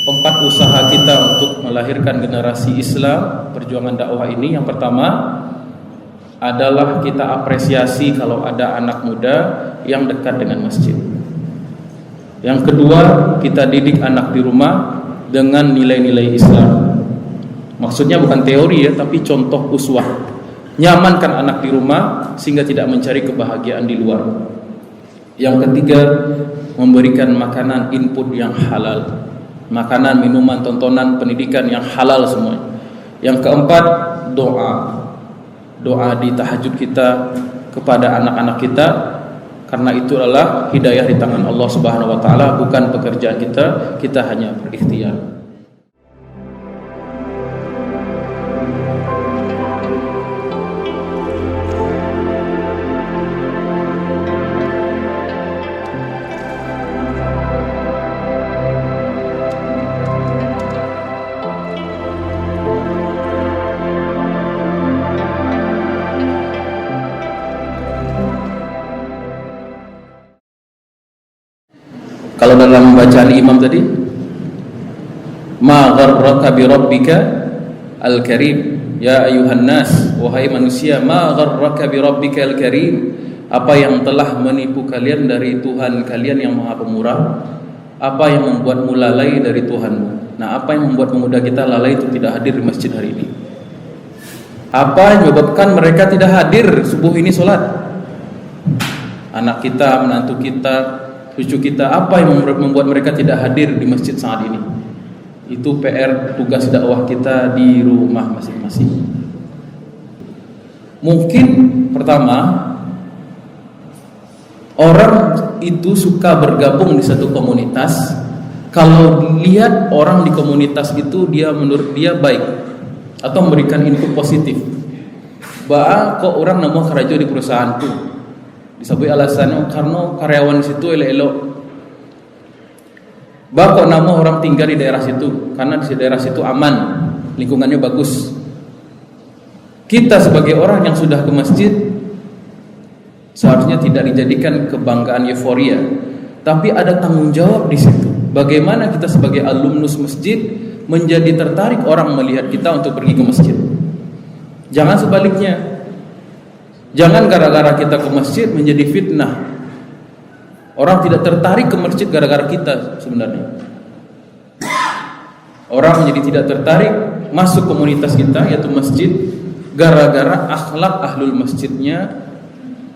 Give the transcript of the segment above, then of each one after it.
empat usaha kita untuk melahirkan generasi Islam, perjuangan dakwah ini. Yang pertama adalah kita apresiasi kalau ada anak muda yang dekat dengan masjid. Yang kedua, kita didik anak di rumah dengan nilai-nilai Islam. Maksudnya bukan teori ya, tapi contoh uswah. Nyamankan anak di rumah sehingga tidak mencari kebahagiaan di luar. Yang ketiga, memberikan makanan input yang halal. Makanan, minuman, tontonan, pendidikan yang halal semua. Yang keempat, doa. Doa di tahajud kita kepada anak-anak kita, karena itu adalah hidayah di tangan Allah Subhanahu wa taala, bukan pekerjaan kita. Kita hanya berikhtiar. Kalau dalam bacaan imam tadi, ma gharraka bi rabbika al-karim, ya ayuhan nas, wahai manusia, ma gharraka bi rabbika al-karim, apa yang telah menipu kalian dari Tuhan kalian yang Maha Pemurah? Apa yang membuatmu lalai dari Tuhanmu? Nah, apa yang membuat pemuda kita lalai itu tidak hadir di masjid hari ini? Apa yang menyebabkan mereka tidak hadir subuh ini sholat? Anak kita, menantu kita, cucu kita, apa yang membuat mereka tidak hadir di masjid saat ini? Itu PR tugas dakwah kita di rumah masing-masing. Mungkin pertama, orang itu suka bergabung di satu komunitas kalau lihat orang di komunitas itu menurut dia baik atau memberikan input positif. Kok orang nemu kerja di perusahaanku, disebut alasannya karena karyawan di situ elok-elok. Kok nama orang tinggal di daerah situ karena di daerah situ aman, lingkungannya bagus. Kita sebagai orang yang sudah ke masjid seharusnya tidak dijadikan kebanggaan euforia, tapi ada tanggung jawab di situ. Bagaimana kita sebagai alumnus masjid menjadi tertarik orang melihat kita untuk pergi ke masjid. Jangan sebaliknya. Jangan gara-gara kita ke masjid menjadi fitnah. Orang tidak tertarik ke masjid gara-gara kita sebenarnya. Orang menjadi tidak tertarik masuk komunitas kita yaitu masjid gara-gara akhlak ahlul masjidnya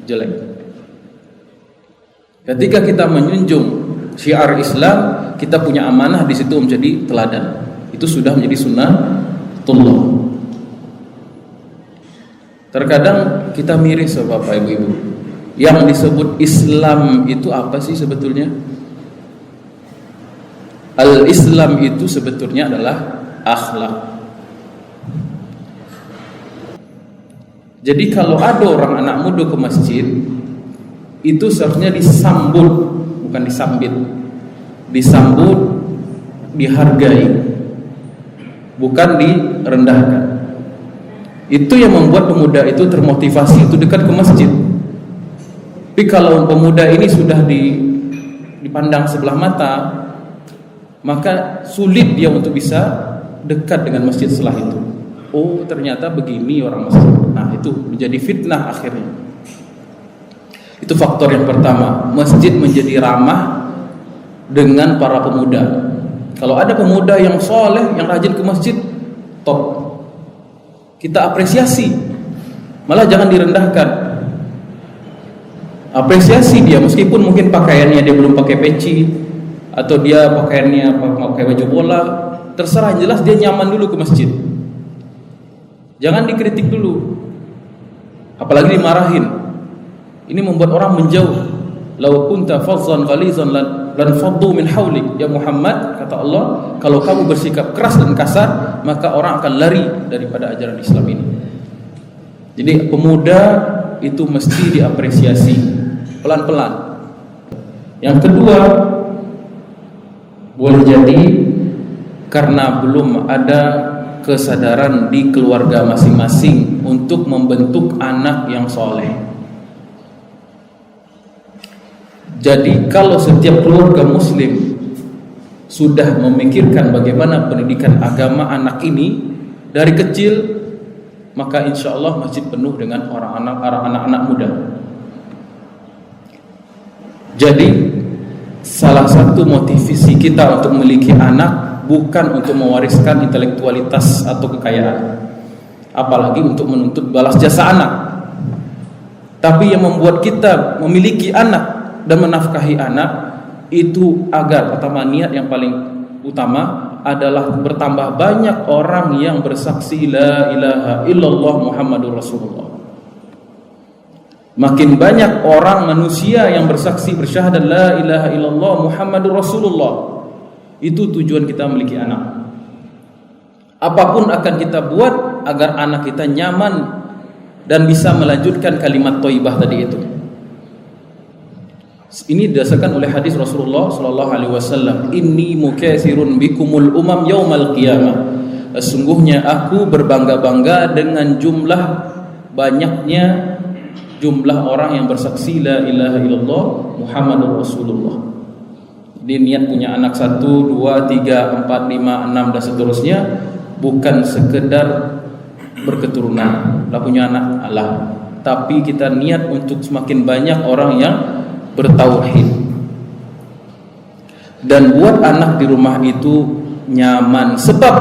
jelek. Ketika kita menjunjung syiar Islam, kita punya amanah di situ menjadi teladan. Itu sudah menjadi sunnatullah. Terkadang kita miris Bapak Ibu. Yang disebut Islam itu apa sih sebetulnya? Al-Islam itu sebetulnya adalah akhlak. Jadi kalau ada orang anak muda ke masjid, itu seharusnya disambut, bukan disambit. Disambut, dihargai, bukan direndahkan. Itu yang membuat pemuda itu termotivasi untuk dekat ke masjid. Tapi kalau pemuda ini sudah dipandang sebelah mata, maka sulit dia untuk bisa dekat dengan masjid setelah itu. Oh, ternyata begini orang masjid. Nah, itu menjadi fitnah akhirnya. Itu faktor yang pertama. Masjid menjadi ramah dengan para pemuda. Kalau ada pemuda yang soleh, yang rajin ke masjid, top. Kita apresiasi, malah jangan direndahkan. Apresiasi dia, meskipun mungkin pakaiannya dia belum pakai peci, atau dia pakaiannya pakai baju bola, terserah, yang jelas dia nyaman dulu ke masjid. Jangan dikritik dulu, apalagi dimarahin. Ini membuat orang menjauh. Law kunta fazzan ghalizan lan faddu min hawlik, ya Muhammad, kata Allah, kalau kamu bersikap keras dan kasar, maka orang akan lari daripada ajaran Islam ini. Jadi pemuda itu mesti diapresiasi pelan-pelan. Yang kedua, boleh jadi karena belum ada kesadaran di keluarga masing-masing untuk membentuk anak yang soleh. Jadi kalau setiap keluarga muslim sudah memikirkan bagaimana pendidikan agama anak ini dari kecil, maka insya Allah masjid penuh dengan anak-anak muda. Jadi salah satu motivasi kita untuk memiliki anak bukan untuk mewariskan intelektualitas atau kekayaan, apalagi untuk menuntut balas jasa anak. Tapi yang membuat kita memiliki anak dan menafkahi anak itu agar pertama, niat yang paling utama adalah bertambah banyak orang yang bersaksi la ilaha illallah Muhammadur Rasulullah. Makin banyak orang manusia yang bersaksi bersyahadat la ilaha illallah Muhammadur Rasulullah, itu tujuan kita memiliki anak. Apapun akan kita buat agar anak kita nyaman dan bisa melanjutkan kalimat thayyibah tadi itu. Ini didasarkan oleh hadis Rasulullah sallallahu alaihi wasallam, inni mukatsirun bikumul umam yaumal qiyamah. Sesungguhnya aku berbangga-bangga dengan banyaknya jumlah orang yang bersaksi la ilaha illallah Muhammadur Rasulullah. Jadi niat punya anak 1, 2, 3, 4, 5, 6 dan seterusnya bukan sekedar berketurunan, lah punya anak Allah, tapi kita niat untuk semakin banyak orang yang bertauhid. Dan buat anak di rumah itu nyaman, sebab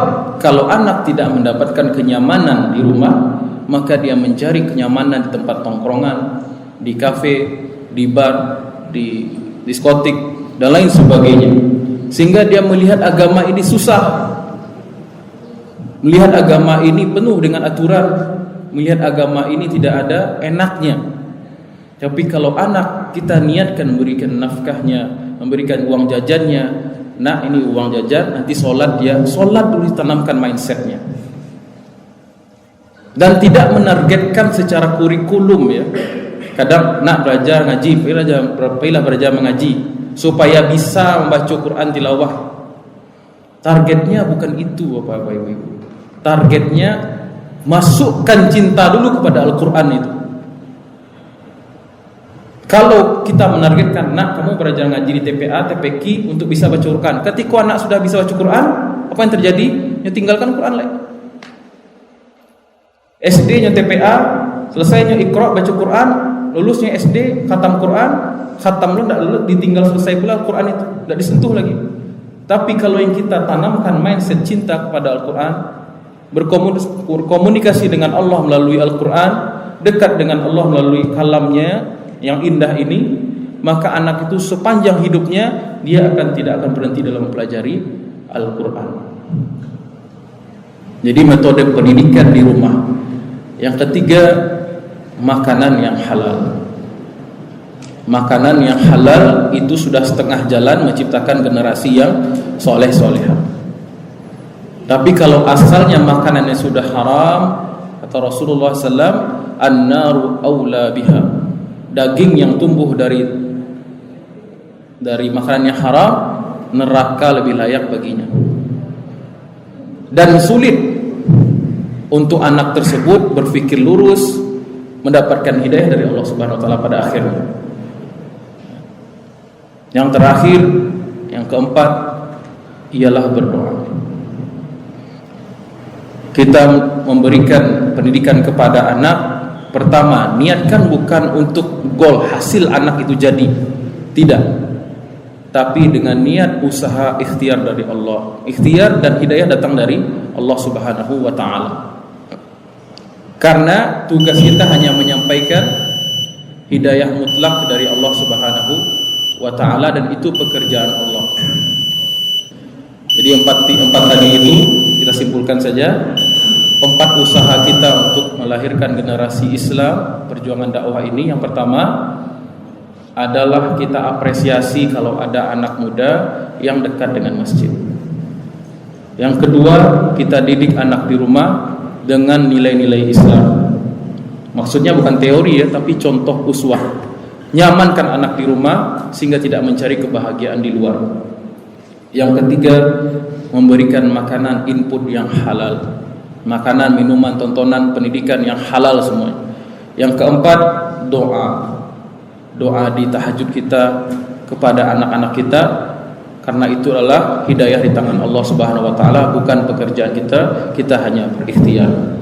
kalau anak tidak mendapatkan kenyamanan di rumah, maka dia mencari kenyamanan di tempat tongkrongan, di kafe, di bar, di diskotik dan lain sebagainya, sehingga dia melihat agama ini susah, melihat agama ini penuh dengan aturan, melihat agama ini tidak ada enaknya. Tapi kalau anak kita niatkan memberikan nafkahnya, memberikan uang jajannya, nah ini uang jajan, nanti sholat, dia sholat dulu, ditanamkan mindsetnya. Dan tidak menargetkan secara kurikulum ya. Kadang nak belajar ngaji, pilihlah belajar mengaji supaya bisa membaca Quran tilawah. Targetnya bukan itu Bapak Ibu. Targetnya masukkan cinta dulu kepada Al-Quran itu. Kalau kita menargetkan, nak kamu belajar ngaji di TPA, TPQ untuk bisa baca Quran. Ketika anak sudah bisa baca Quran, apa yang terjadi? Ya tinggalkan Quran lagi. SD-nya TPA, selesainya Iqra baca Quran, lulusnya SD khatam Quran, khatam lu ditinggal selesai pula Quran itu, tidak disentuh lagi. Tapi kalau yang kita tanamkan mindset cinta kepada Al-Quran, berkomunikasi dengan Allah melalui Al-Quran, dekat dengan Allah melalui kalamnya yang indah ini, maka anak itu sepanjang hidupnya dia tidak akan berhenti dalam mempelajari Al-Quran. Jadi metode pendidikan di rumah. Yang ketiga, makanan yang halal. Makanan yang halal itu sudah setengah jalan menciptakan generasi yang soleh-solehah. Tapi kalau asalnya makanannya sudah haram, kata Rasulullah SAW, an-naru aula biha. Daging yang tumbuh dari makanan yang haram, neraka lebih layak baginya. Dan sulit untuk anak tersebut berpikir lurus, mendapatkan hidayah dari Allah Subhanahu wa taala pada akhirnya. Yang terakhir, yang keempat, ialah berdoa. Kita memberikan pendidikan kepada anak, pertama, niatkan bukan untuk goal hasil anak itu jadi, tidak, tapi dengan niat usaha ikhtiar dari Allah. Ikhtiar dan hidayah datang dari Allah Subhanahu wa taala. Karena tugas kita hanya menyampaikan hidayah mutlak dari Allah Subhanahu wa taala, dan itu pekerjaan Allah. Jadi empat tadi itu kita simpulkan saja. 4 usaha kita untuk melahirkan generasi Islam, perjuangan dakwah ini. Yang pertama adalah kita apresiasi kalau ada anak muda yang dekat dengan masjid. Yang kedua, kita didik anak di rumah dengan nilai-nilai Islam. Maksudnya bukan teori ya, tapi contoh uswah. Nyamankan anak di rumah sehingga tidak mencari kebahagiaan di luar. Yang ketiga, memberikan makanan input yang halal. Makanan, minuman, tontonan, pendidikan yang halal semua. Yang keempat, doa. Doa di tahajud kita kepada anak-anak kita. karena itu adalah hidayah di tangan Allah Subhanahu wa taala, bukan pekerjaan kita. Kita hanya berikhtiar.